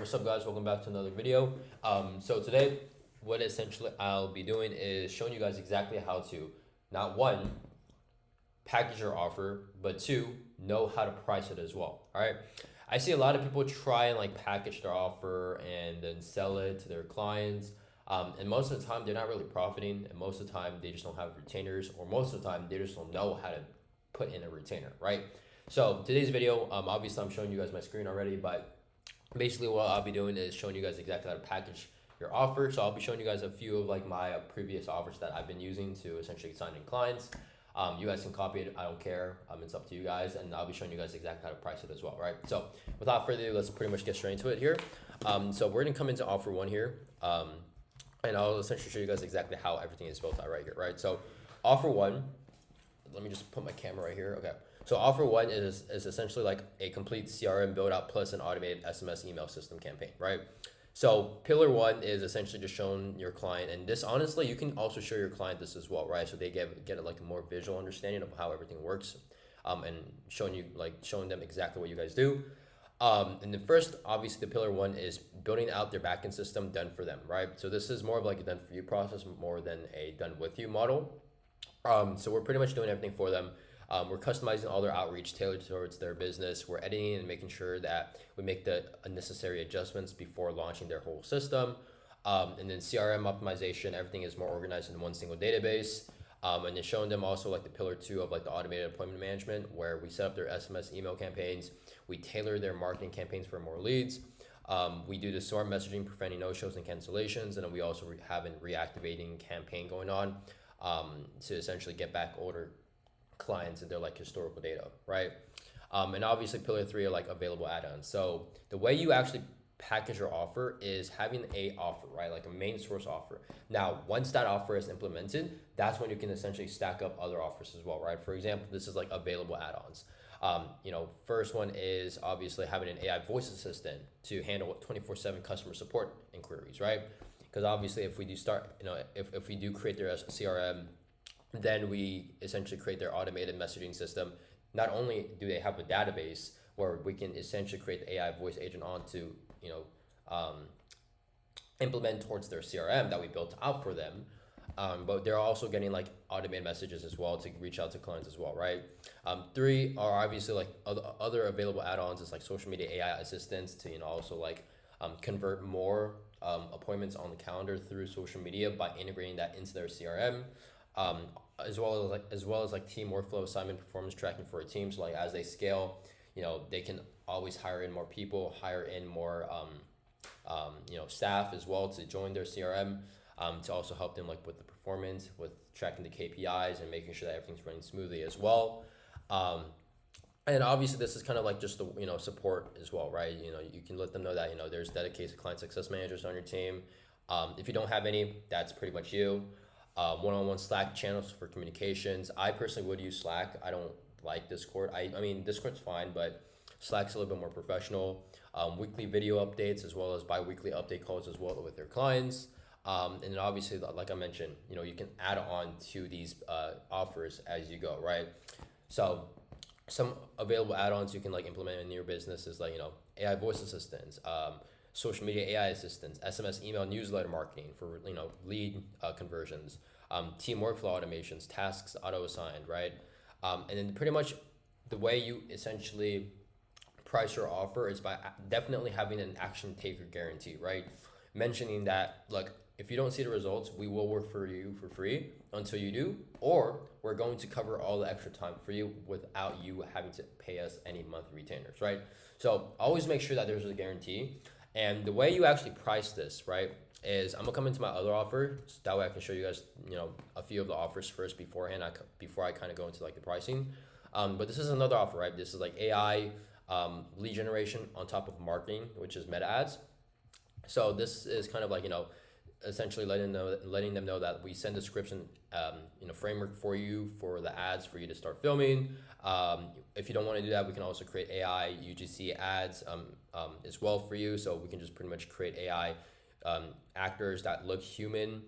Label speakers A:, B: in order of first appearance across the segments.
A: what's up guys, welcome back to another video. So today what essentially I'll be doing is showing you guys exactly how to, not one, package your offer, but two, know how to price it as well. All right. I see a lot of people try and like package their offer and then sell it to their clients. And most of the time they're not really profiting, and most of the time they just don't have retainers, or most of the time they just don't know how to put in a retainer, right? So today's video, obviously I'm showing you guys my screen already, but basically what I'll be doing is showing you guys exactly how to package your offer. So I'll be showing you guys a few of like my previous offers that I've been using to essentially sign in clients. You guys can copy it, I don't care. It's up to you guys, and I'll be showing you guys exactly how to price it as well, right? So without further ado, let's pretty much get straight into it here. So we're gonna come into offer one here, and I'll essentially show you guys exactly how everything is built out right here, right? So offer one, let me just put my camera right here. Okay. So offer one is essentially like a complete CRM build out plus an automated SMS email system campaign, right? So pillar one is essentially just showing your client, and this honestly, you can also show your client this as well, right? So they get like a more visual understanding of how everything works, and showing them exactly what you guys do. And the first, obviously, the pillar one is building out their backend system done for them, right? So this is more of like a done for you process more than a done with you model. So we're pretty much doing everything for them. We're customizing all their outreach tailored towards their business. We're editing and making sure that we make the necessary adjustments before launching their whole system. And then CRM optimization, everything is more organized in one single database. And then showing them also like the pillar two of like the automated appointment management, where we set up their SMS email campaigns. We tailor their marketing campaigns for more leads. We do the smart messaging, preventing no-shows and cancellations. And then we also have a reactivating campaign going on to essentially get back older clients and their like historical data, right? And obviously pillar three are like available add-ons. So the way you actually package your offer is having a offer, right? Like a main source offer. Now, once that offer is implemented, that's when you can essentially stack up other offers as well, right? For example, this is like available add-ons. First one is obviously having an AI voice assistant to handle 24/7 customer support inquiries, right? Because obviously if we do start, if we do create their CRM, then we essentially create their automated messaging system. Not only do they have a database where we can essentially create the AI voice agent on to, implement towards their CRM that we built out for them, but they're also getting like automated messages as well to reach out to clients as well, right? Three are obviously like other available add-ons is like social media AI assistants to, also like convert more appointments on the calendar through social media by integrating that into their CRM. As well as like team workflow assignment performance tracking for a team. So like as they scale, they can always hire in more people, hire in more staff as well to join their CRM, to also help them like with the performance, with tracking the KPIs and making sure that everything's running smoothly as well. And obviously this is kind of like just the support as well, right? You can let them know that there's dedicated client success managers on your team. If you don't have any, that's pretty much you. One-on-one Slack channels for communications. I personally would use Slack. I don't like Discord. I mean, Discord's fine, but Slack's a little bit more professional. Weekly video updates as well as bi-weekly update calls as well with their clients. And then obviously, like I mentioned, you can add on to these offers as you go, right? So some available add-ons you can like implement in your business is like, AI voice assistants, social media AI assistants, SMS email newsletter marketing for lead conversions, team workflow automations, tasks auto assigned, right? And then pretty much the way you essentially price your offer is by definitely having an action taker guarantee, right? Mentioning that, look, if you don't see the results, we will work for you for free until you do, or we're going to cover all the extra time for you without you having to pay us any monthly retainers, right? So always make sure that there's a guarantee. And the way you actually price this, right, is I'm gonna come into my other offer, so that way I can show you guys, a few of the offers first beforehand, before I kind of go into like the pricing. But this is another offer, right? This is like AI lead generation on top of marketing, which is meta ads. So this is kind of like, essentially letting them know that we send a description, framework for you for the ads for you to start filming. If you don't want to do that, we can also create AI UGC ads as well for you. So we can just pretty much create AI actors that look human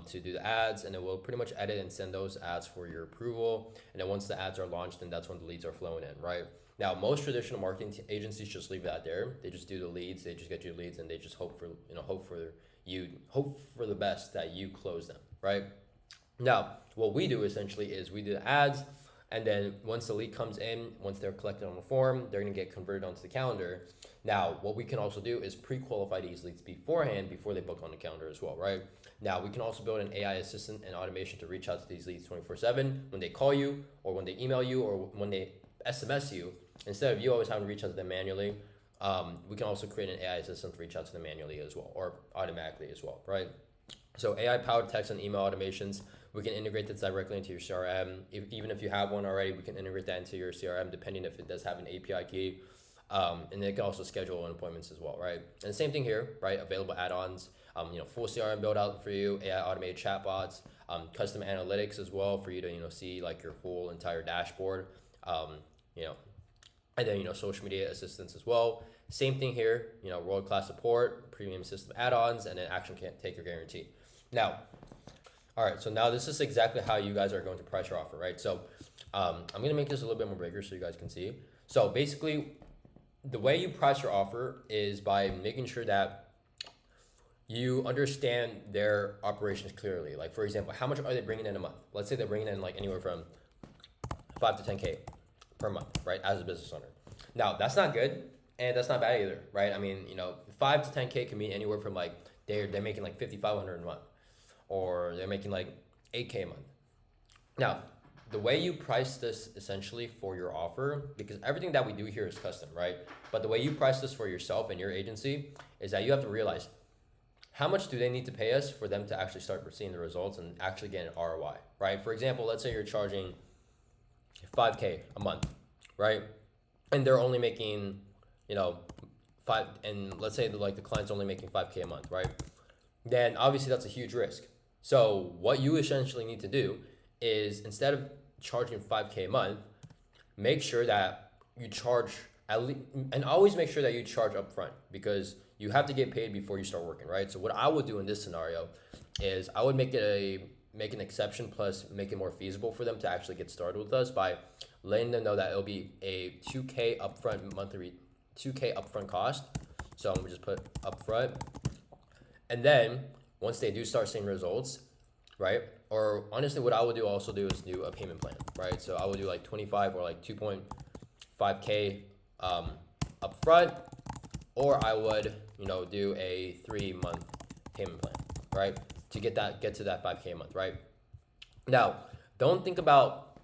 A: to do the ads, and then we'll pretty much edit and send those ads for your approval. And then once the ads are launched, then that's when the leads are flowing in, right? Now, most traditional marketing agencies just leave that there. They just do the leads. They just get you leads, and they just hope for the best that you close them, right? Now, what we do essentially is we do the ads, and then once the lead comes in, once they're collected on the form, they're gonna get converted onto the calendar. Now, what we can also do is pre-qualify these leads beforehand before they book on the calendar as well, right? Now, we can also build an AI assistant and automation to reach out to these leads 24/7 when they call you, or when they email you, or when they SMS you. Instead of you always having to reach out to them manually, we can also create an AI assistant to reach out to them manually as well, or automatically as well, right? So AI-powered text and email automations, we can integrate this directly into your CRM. Even if you have one already, we can integrate that into your CRM, depending if it does have an API key. And it can also schedule appointments as well, right? And the same thing here, right? Available add-ons, full CRM build out for you, AI automated chatbots, custom analytics as well for you to, see like your whole entire dashboard, and then, social media assistance as well. Same thing here, world-class support, premium system add-ons, and then action can't take your guarantee. Now, all right, so now this is exactly how you guys are going to price your offer, right? So I'm going to make this a little bit more bigger so you guys can see. So basically, the way you price your offer is by making sure that you understand their operations clearly. Like, for example, how much are they bringing in a month? Let's say they're bringing in like anywhere from 5 to 10K per month, right, as a business owner. Now, that's not good, and that's not bad either, right? I mean, 5 to 10K can mean anywhere from like they're making like 5,500 a month, or they're making like 8K a month. Now, the way you price this essentially for your offer, because everything that we do here is custom, right? But the way you price this for yourself and your agency is that you have to realize how much do they need to pay us for them to actually start seeing the results and actually get an ROI, right? For example, let's say you're charging 5K a month, right? And they're only making, five, and let's say the client's only making 5K a month, right? Then obviously that's a huge risk. So what you essentially need to do is, instead of charging 5K a month, make sure that you charge at least, and always make sure that you charge upfront, because you have to get paid before you start working, right? So what I would do in this scenario is I would make an exception, plus make it more feasible for them to actually get started with us by letting them know that it'll be a 2K upfront cost. So I'm gonna just put upfront, and then once they do start seeing results, right? Or honestly, what I would also do is do a payment plan, right? So I would do like 25 or like 2.5K upfront, or I would, do a 3-month payment plan, right? To get to that 5K a month, right? Now, don't think about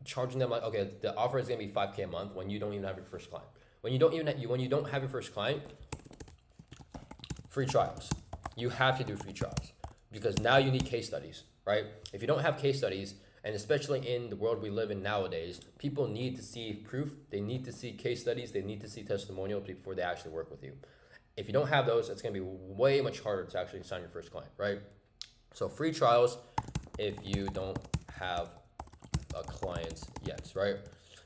A: charging them like, okay, the offer is gonna be 5K a month when you don't even have your first client. When you don't have your first client, free trials. You have to do free trials, because now you need case studies, right? If you don't have case studies, and especially in the world we live in nowadays, people need to see proof. They need to see case studies. They need to see testimonials before they actually work with you. If you don't have those, it's going to be way much harder to actually sign your first client, right? So free trials if you don't have a client yet, right?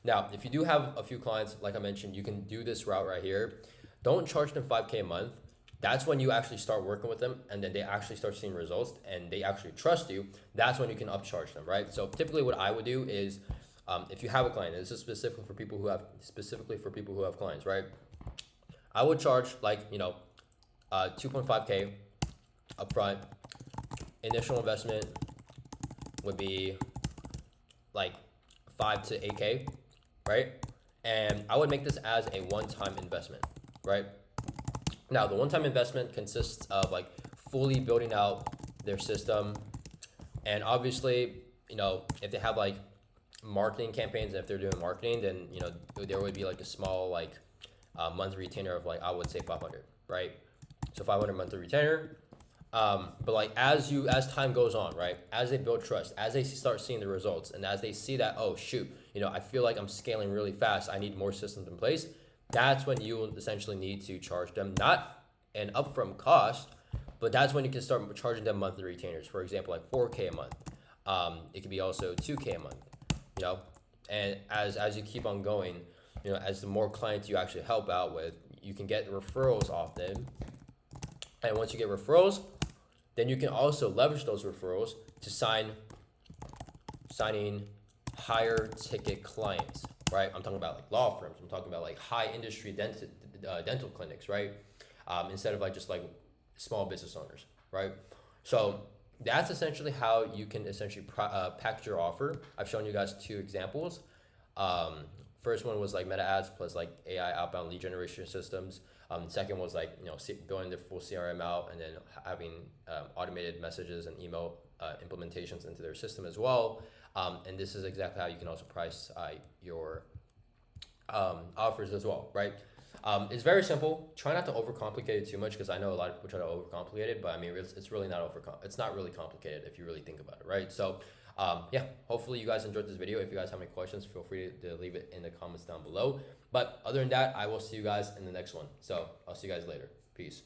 A: Now, if you do have a few clients, like I mentioned, you can do this route right here. Don't charge them 5K a month. That's when you actually start working with them, and then they actually start seeing results and they actually trust you. That's when you can upcharge them, right? So typically what I would do is, if you have a client, and this is specifically for people who have clients, right? I would charge like, 2.5K upfront. Initial investment would be like 5 to 8K, right? And I would make this as a one-time investment, right? Now, the one-time investment consists of like fully building out their system, and obviously, if they have like marketing campaigns, and if they're doing marketing, then there would be like a small monthly retainer of like, I would say 500, right? So 500 monthly retainer. But like as time goes on, right? As they build trust, as they start seeing the results, and as they see that, oh shoot, I feel like I'm scaling really fast, I need more systems in place. That's when you will essentially need to charge them, not an upfront cost, but that's when you can start charging them monthly retainers. For example, like 4K a month. It could be also 2K a month, and as you keep on going, as the more clients you actually help out with, you can get referrals off them. And once you get referrals, then you can also leverage those referrals to signing higher ticket clients, right? I'm talking about like law firms. I'm talking about like high industry dental clinics, right? Instead of like just like small business owners, right? So that's essentially how you can essentially package your offer. I've shown you guys two examples. Um, First one was like meta ads plus like AI outbound lead generation systems. Second was like building the full CRM out and then having automated messages and email implementations into their system as well. And this is exactly how you can also price your offers as well, right? It's very simple. Try not to overcomplicate it too much because I know a lot of people try to overcomplicate it, but I mean it's really not it's not really complicated if you really think about it, right? So yeah, hopefully you guys enjoyed this video. If you guys have any questions, feel free to leave it in the comments down below. But other than that, I will see you guys in the next one. So I'll see you guys later. Peace.